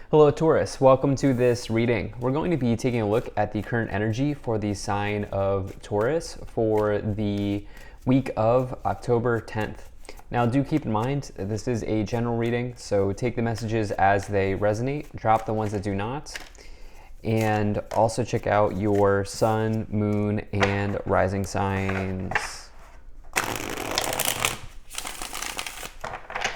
Hello Taurus, welcome to this reading. We're going to be taking a look at the current energy for the sign of Taurus for the week of October 10th. Now do keep in mind, this is a general reading, so take the messages as they resonate, drop the ones that do not, and also check out your sun, moon, and rising signs.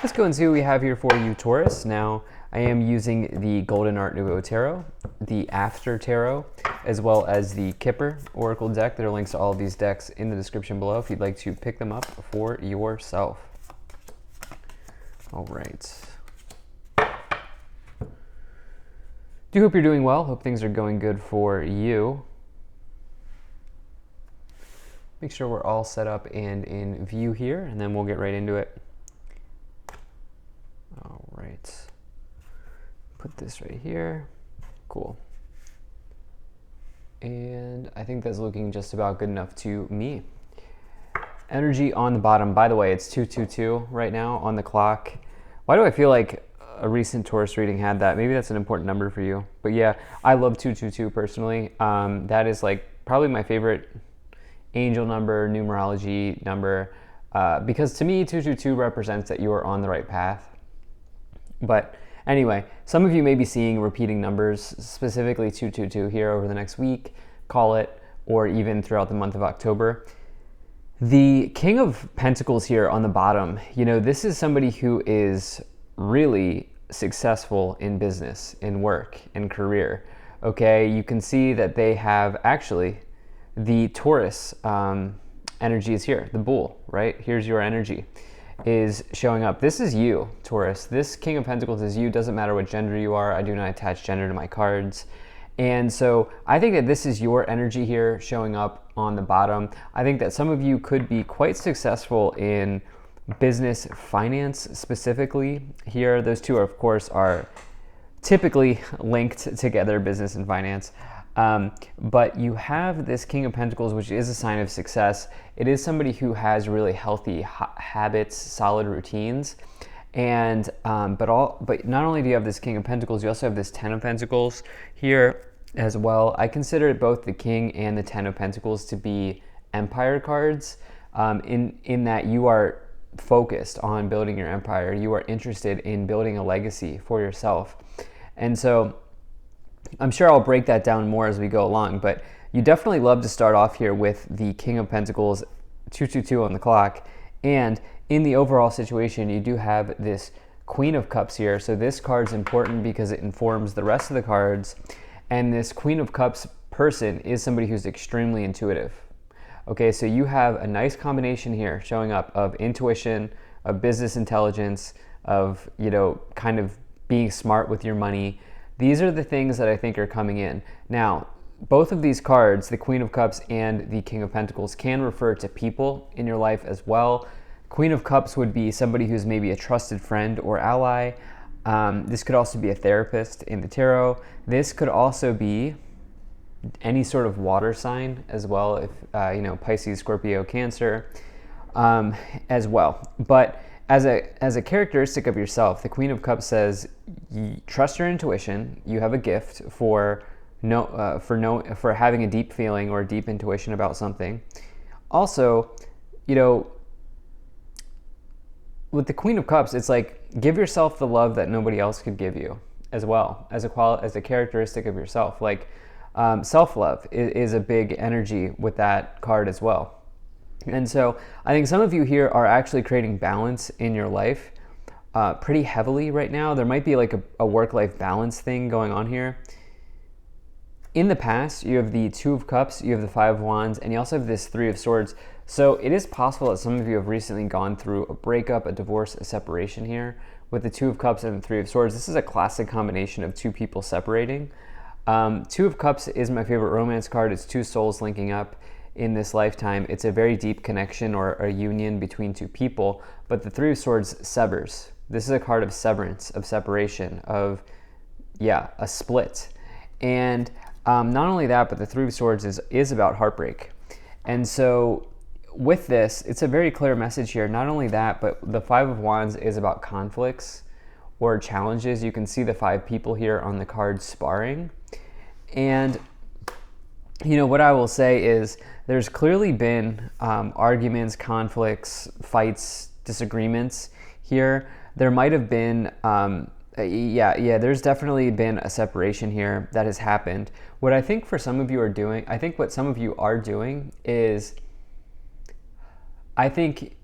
Let's go and see what we have here for you, Taurus. Now, I am using the Golden Art Nouveau Tarot, the After Tarot, as well as the Kipper Oracle deck. There are links to all of these decks in the description below if you'd like to pick them up for yourself. All right. Do hope you're doing well. Hope things are going good for you. Make sure we're all set up and in view here, and then we'll get right into it. All right. Put this right here. Cool. And I think that's looking just about good enough to me. Energy on the bottom. By the way, it's 2:22 right now on the clock. Why do I feel like a recent Taurus reading had that? Maybe that's an important number for you. But yeah, I love 222 personally. That is like probably my favorite angel number, numerology number, because to me 222 represents that you are on the right path. But anyway, some of you may be seeing repeating numbers, specifically 222 here over the next week, call it, or even throughout the month of October. The King of Pentacles here on the bottom, you know, this is somebody who is really successful in business, in work, in career. Okay, you can see that they have actually the Taurus energy is here, the bull, right? Here's your energy is showing up. This is you, Taurus. This King of Pentacles is you. Doesn't matter what gender you are. I do not attach gender to my cards. And so I think that this is your energy here showing up on the bottom. I think that some of you could be quite successful in business, finance specifically here. Those two, of course, are typically linked together, business and finance. But you have this King of Pentacles, which is a sign of success. It is somebody who has really healthy habits, solid routines. And but not only do you have this King of Pentacles, you also have this Ten of Pentacles here as well. I consider both the King and the Ten of Pentacles to be empire cards, in that you are focused on building your empire. You are interested in building a legacy for yourself. And so I'm sure I'll break that down more as we go along, but you definitely love to start off here with the King of Pentacles, 222 on the clock. And in the overall situation, you do have this Queen of Cups here. So this card's important because it informs the rest of the cards. And this Queen of Cups person is somebody who's extremely intuitive. Okay, so you have a nice combination here showing up of intuition, of business intelligence, of, you know, kind of being smart with your money. These are the things that I think are coming in. Now, both of these cards, the Queen of Cups and the King of Pentacles, can refer to people in your life as well. Queen of Cups would be somebody who's maybe a trusted friend or ally. This could also be a therapist in the tarot. This could also be any sort of water sign as well, if you know, Pisces, Scorpio, Cancer, as well. But as a characteristic of yourself, the Queen of Cups says, trust your intuition. You have a gift for having a deep feeling or a deep intuition about something. Also, you know, with the Queen of Cups, it's like, give yourself the love that nobody else could give you as well, as a characteristic of yourself. Like, self-love is a big energy with that card as well. And so I think some of you here are actually creating balance in your life pretty heavily right now. There might be like a work-life balance thing going on here. In the past, you have the Two of Cups, you have the Five of Wands, and you also have this Three of Swords. So it is possible that some of you have recently gone through a breakup, a divorce, a separation here with the Two of Cups and the Three of Swords. This is a classic combination of two people separating. Two of Cups is my favorite romance card. It's two souls linking up in this lifetime. It's a very deep connection or a union between two people, but the Three of Swords severs. This is a card of severance, of separation, of, yeah, a split. And not only that, but the Three of Swords is about heartbreak. And so with this, it's a very clear message here. Not only that, but the Five of Wands is about conflicts or challenges. You can see the 5 people here on the card sparring. And, you know, what I will say is there's clearly been arguments, conflicts, fights, disagreements here. There might have been, there's definitely been a separation here that has happened. What I think for some of you are doing, I think what some of you are doing is, I think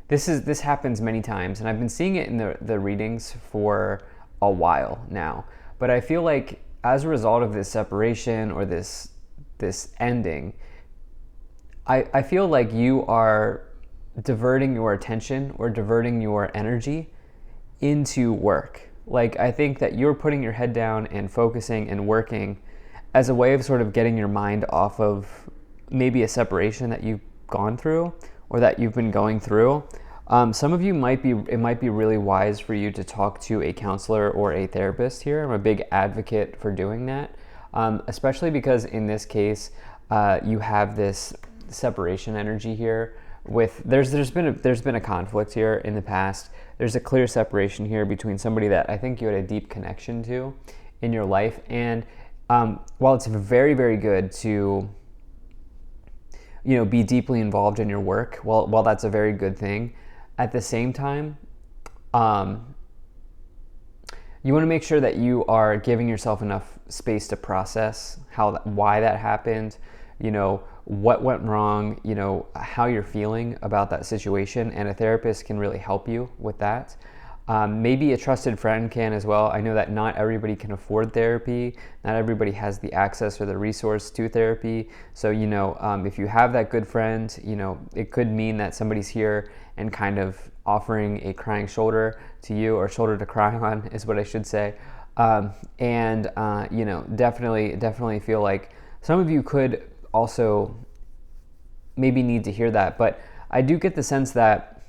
this happens many times, and I've been seeing it in the readings for a while now. But I feel like as a result of this separation or this ending, I feel like you are diverting your attention or diverting your energy into work. Like, I think that you're putting your head down and focusing and working as a way of sort of getting your mind off of maybe a separation that you've gone through or that you've been going through. Some of you it might be really wise for you to talk to a counselor or a therapist here. I'm a big advocate for doing that, especially because in this case, you have this separation energy here. There's been a conflict here in the past. There's a clear separation here between somebody that I think you had a deep connection to in your life. And while it's very, very good to, you know, be deeply involved in your work, while that's a very good thing, at the same time, you want to make sure that you are giving yourself enough space to process why that happened, you know, what went wrong, you know, how you're feeling about that situation, and a therapist can really help you with that. Maybe a trusted friend can as well. I know that not everybody can afford therapy. Not everybody has the access or the resource to therapy. So, you know, if you have that good friend, you know, it could mean that somebody's here and kind of offering a crying shoulder to you, or shoulder to cry on is what I should say. You know, definitely feel like some of you could also maybe need to hear that. But I do get the sense that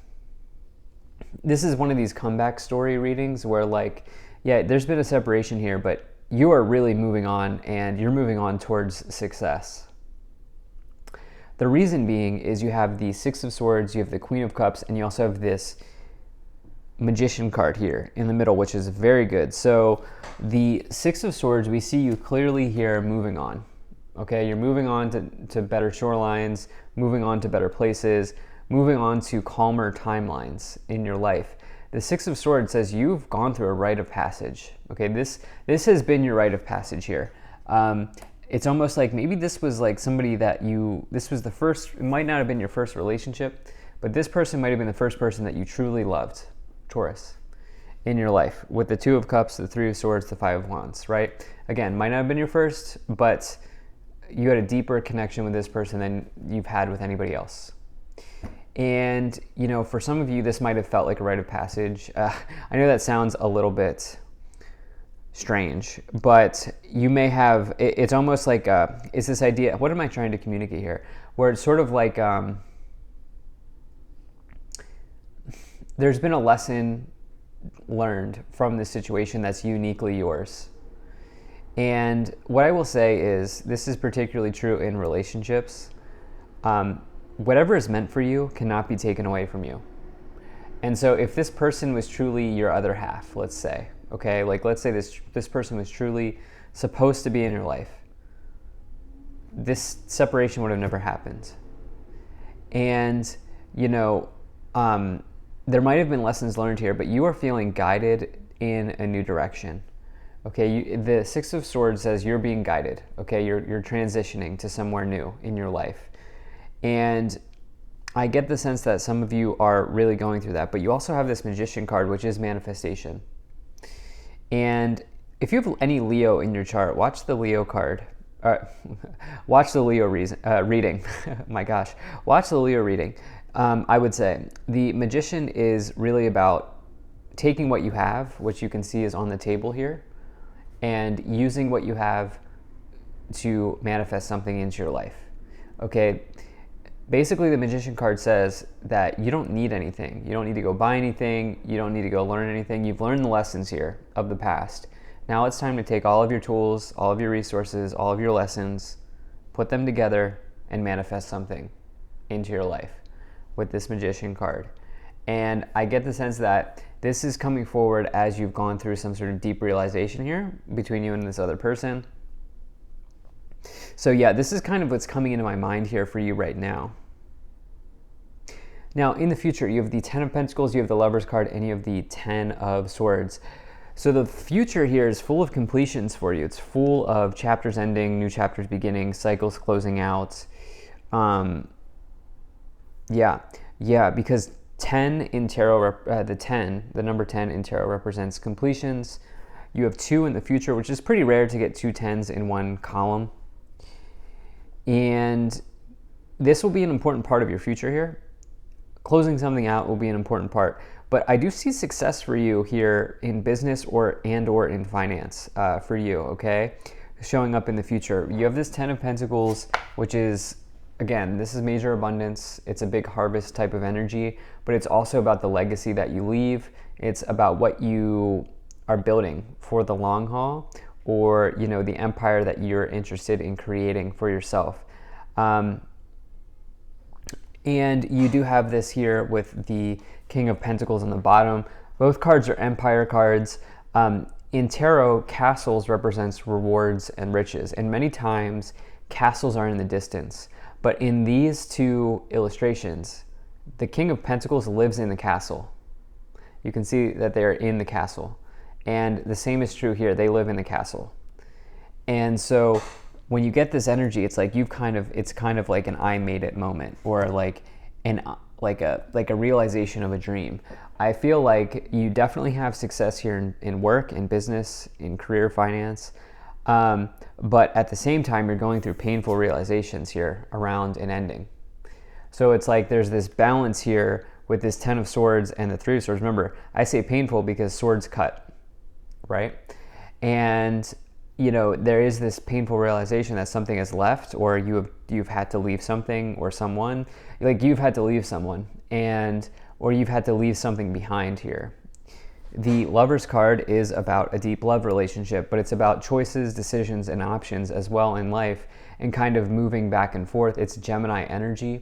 this is one of these comeback story readings where, like, yeah, there's been a separation here, but you are really moving on, and you're moving on towards success. The reason being is you have the 6 of Swords, you have the Queen of Cups, and you also have this Magician card here in the middle, which is very good. So the 6 of Swords, we see you clearly here moving on. Okay, you're moving on to better shorelines, moving on to better places, moving on to calmer timelines in your life. The 6 of Swords says you've gone through a rite of passage. Okay, this has been your rite of passage here. It's almost like maybe this was like somebody that this was the first, it might not have been your first relationship, but this person might have been the first person that you truly loved, Taurus, in your life, with the 2 of Cups, the 3 of Swords, the 5 of Wands, right? Again, might not have been your first, but you had a deeper connection with this person than you've had with anybody else. And, you know, for some of you, this might have felt like a rite of passage. I know that sounds a little bit strange, but you may have, it's almost like, it's this idea, what am I trying to communicate here? Where it's sort of like, there's been a lesson learned from this situation that's uniquely yours. And what I will say is, this is particularly true in relationships. Whatever is meant for you cannot be taken away from you. And so if this person was truly your other half, let's say, okay, like let's say this person was truly supposed to be in your life, this separation would have never happened. And, you know, there might have been lessons learned here, but you are feeling guided in a new direction. Okay, the 6 of Swords says you're being guided. Okay, you're transitioning to somewhere new in your life. And I get the sense that some of you are really going through that, but you also have this Magician card, which is manifestation. And if you have any Leo in your chart, watch the Leo card. Watch the Leo reading. My gosh, watch the Leo reading. I would say the Magician is really about taking what you have, which you can see is on the table here, and using what you have to manifest something into your life. Okay, basically the Magician card says that you don't need anything. You don't need to go buy anything. You don't need to go learn anything. You've learned the lessons here of the past. Now it's time to take all of your tools, all of your resources, all of your lessons, put them together and manifest something into your life with this Magician card. And I get the sense that This is coming forward as you've gone through some sort of deep realization here between you and this other person. So yeah, this is kind of what's coming into my mind here for you right now. Now, in the future, you have the 10 of Pentacles, you have the Lover's card, and you have the 10 of Swords. So the future here is full of completions for you. It's full of chapters ending, new chapters beginning, cycles closing out. Because 10 in tarot, the number 10 in tarot represents completions. You have 2 in the future, which is pretty rare to get 2 10s in one column. And this will be an important part of your future here. Closing something out will be an important part. But I do see success for you here in business or in finance for you, okay? Showing up in the future. You have this 10 of Pentacles, which is, again, this is major abundance. It's a big harvest type of energy, but it's also about the legacy that you leave. It's about what you are building for the long haul, or, you know, the empire that you're interested in creating for yourself. And you do have this here with the King of Pentacles on the bottom. Both cards are Empire cards. In tarot, castles represents rewards and riches. And many times, castles are in the distance. But in these two illustrations, the King of Pentacles lives in the castle. You can see that they're in the castle. And the same is true here. They live in the castle. And so when you get this energy, it's like it's kind of like an I made it moment, or like a realization of a dream. I feel like you definitely have success here in work, in business, in career, finance. But at the same time, you're going through painful realizations here around an ending. So it's like there's this balance here with this 10 of Swords and the 3 of Swords. Remember, I say painful because swords cut, right? And you know, there is this painful realization that something is left, or you've had to leave something or someone. Like you've had to leave someone, or you've had to leave something behind here. The Lover's card is about a deep love relationship, but it's about choices, decisions, and options as well in life, and kind of moving back and forth. It's Gemini energy.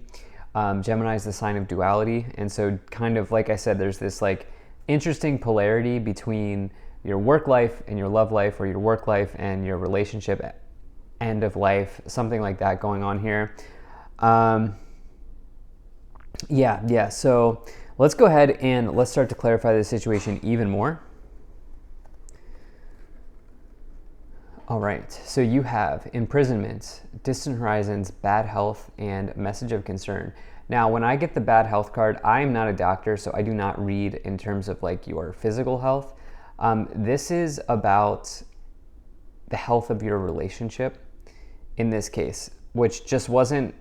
Gemini is the sign of duality, and so kind of like I said, there's this like interesting polarity between your work life and your love life, or your work life and your relationship end of life, something like that going on here. So let's go ahead and let's start to clarify the situation even more. All right, so you have imprisonment, distant horizons, bad health, and message of concern. Now, when I get the bad health card, I am not a doctor, so I do not read in terms of like your physical health. This is about the health of your relationship in this case, which just wasn't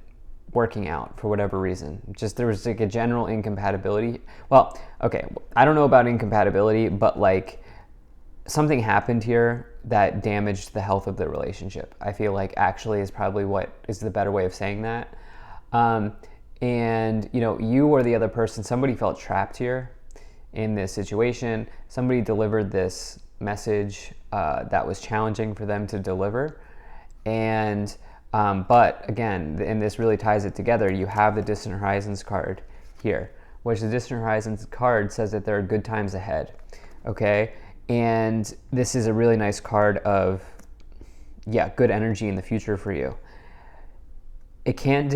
working out for whatever reason. Just there was like a general incompatibility. Well, okay, I don't know about incompatibility, but like something happened here that damaged the health of the relationship. I feel like actually is probably what is the better way of saying that. And you know, you or the other person, somebody felt trapped here in this situation. Somebody delivered this message that was challenging for them to deliver. And but again, and this really ties it together, you have the Distant Horizons card here, which the Distant Horizons card says that there are good times ahead, okay? And this is a really nice card of, good energy in the future for you. It can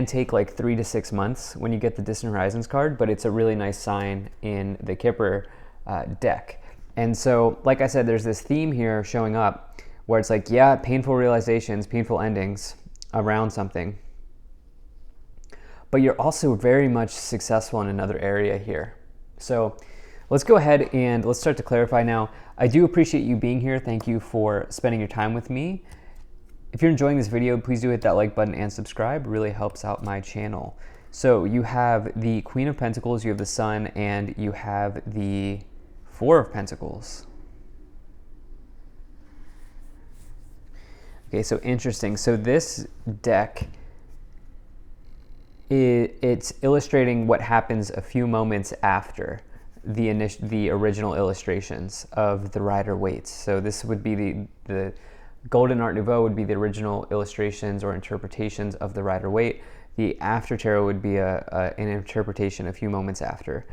take like 3 to 6 months when you get the Distant Horizons card, but it's a really nice sign in the Kipper deck. And so, like I said, there's this theme here showing up where it's like, painful realizations, painful endings around something. But you're also very much successful in another area here. So let's go ahead and let's start to clarify now. I do appreciate you being here. Thank you for spending your time with me. If you're enjoying this video, please do hit that like button and subscribe. It really helps out my channel. So you have the Queen of Pentacles, you have the Sun, and you have the Four of Pentacles. Okay, so interesting. So this deck, it's illustrating what happens a few moments after the original illustrations of the Rider-Waite. So this would be the Golden Art Nouveau would be the original illustrations or interpretations of the Rider-Waite. The after tarot would be an interpretation a few moments after,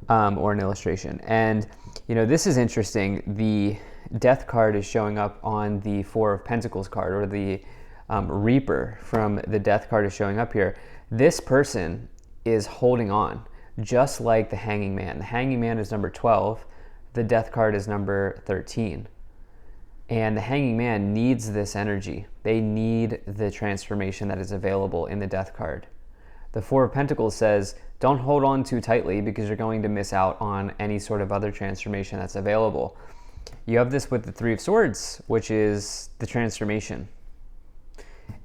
or an illustration. And, this is interesting. The Death card is showing up on the Four of Pentacles card, or the Reaper from the Death card is showing up here. This person is holding on, just like the Hanging Man. The Hanging Man is number 12. The Death card is number 13. And the Hanging Man needs this energy. They need the transformation that is available in the Death card. The Four of Pentacles says, don't hold on too tightly because you're going to miss out on any sort of other transformation that's available. You have this with the Three of Swords, which is the transformation.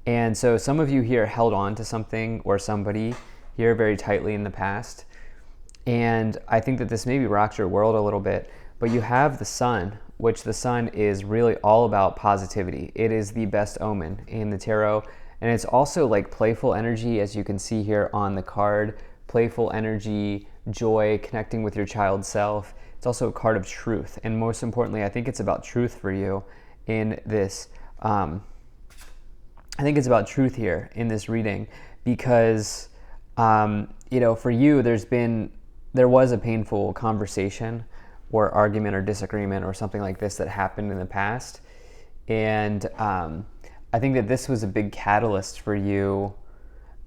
And so some of you here held on to something or somebody here very tightly in the past. And I think that this maybe rocks your world a little bit. But you have the Sun, which the Sun is really all about positivity. It is the best omen in the tarot. And it's also like playful energy, as you can see here on the card. Playful energy, joy, connecting with your child self. It's also a card of truth. And most importantly, I think it's about truth for you in this. I think it's about truth here in this reading because, for you, there was a painful conversation or argument or disagreement or something like this that happened in the past. And I think that this was a big catalyst for you.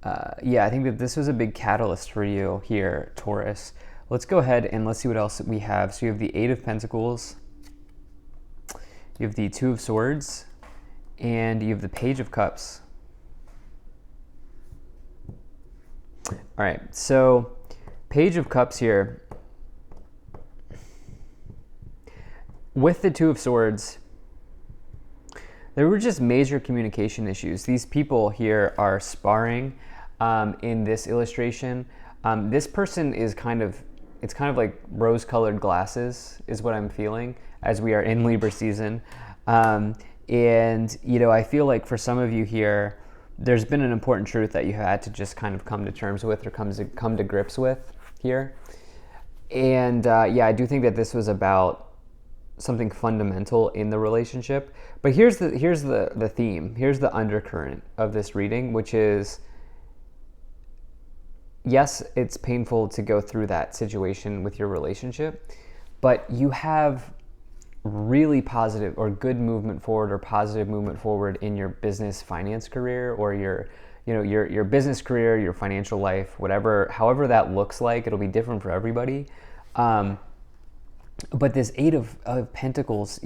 I think that this was a big catalyst for you here, Taurus. Let's go ahead and let's see what else we have. So you have the Eight of Pentacles, you have the Two of Swords, and you have the Page of Cups. All right, so Page of Cups here. With the Two of Swords, there were just major communication issues. These people here are sparring in this illustration. This person is it's kind of like rose-colored glasses is what I'm feeling as we are in Libra season. And, I feel like for some of you here, there's been an important truth that you had to just kind of come to terms with or come to grips with here. And I do think that this was about something fundamental in the relationship. But here's the theme. Here's the undercurrent of this reading, which is, yes, it's painful to go through that situation with your relationship, but you have really positive or good movement forward or positive movement forward in your business finance career or your business career, your financial life, however that looks like. It'll be different for everybody. But this Eight of Pentacles,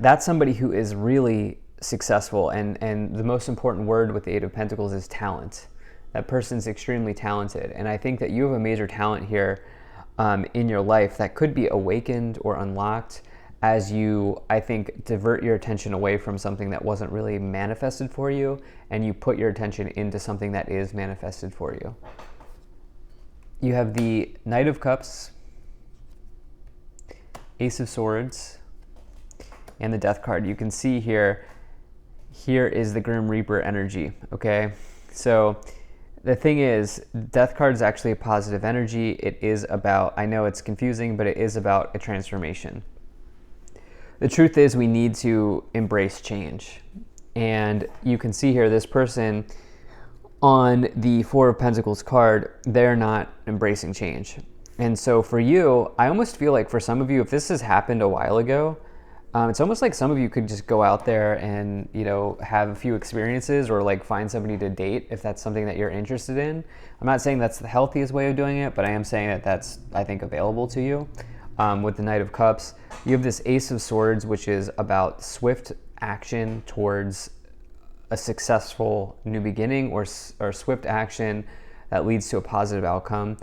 that's somebody who is really successful. And the most important word with the Eight of Pentacles is talent. That person's extremely talented. And I think that you have a major talent here in your life that could be awakened or unlocked as you, I think, divert your attention away from something that wasn't really manifested for you, and you put your attention into something that is manifested for you. You have the Knight of Cups, Ace of Swords, and the Death card. You can see here is the Grim Reaper energy, okay? So the thing is, Death card is actually a positive energy. It is about, I know it's confusing, but it is about a transformation. The truth is we need to embrace change. And you can see here, this person on the Four of Pentacles card, they're not embracing change. And so for you, I almost feel like for some of you, if this has happened a while ago, it's almost like some of you could just go out there and, have a few experiences or like find somebody to date if that's something that you're interested in. I'm not saying that's the healthiest way of doing it, but I am saying that that's, I think, available to you. With the Knight of Cups, you have this Ace of Swords, which is about swift action towards a successful new beginning or swift action that leads to a positive outcome.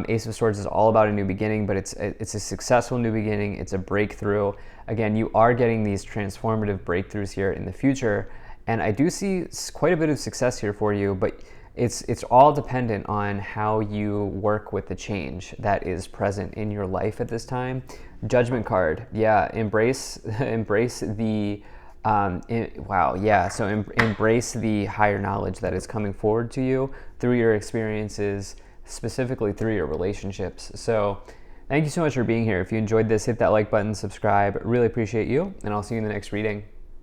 Ace of Swords is all about a new beginning, but it's a successful new beginning. It's a breakthrough. Again, you are getting these transformative breakthroughs here in the future, and I do see quite a bit of success here for you, but it's all dependent on how you work with the change that is present in your life at this time. Judgment card, embrace the embrace the higher knowledge that is coming forward to you through your experiences, specifically through your relationships. So thank you so much for being here. If you enjoyed this, hit that like button, subscribe. Really appreciate you, and I'll see you in the next reading.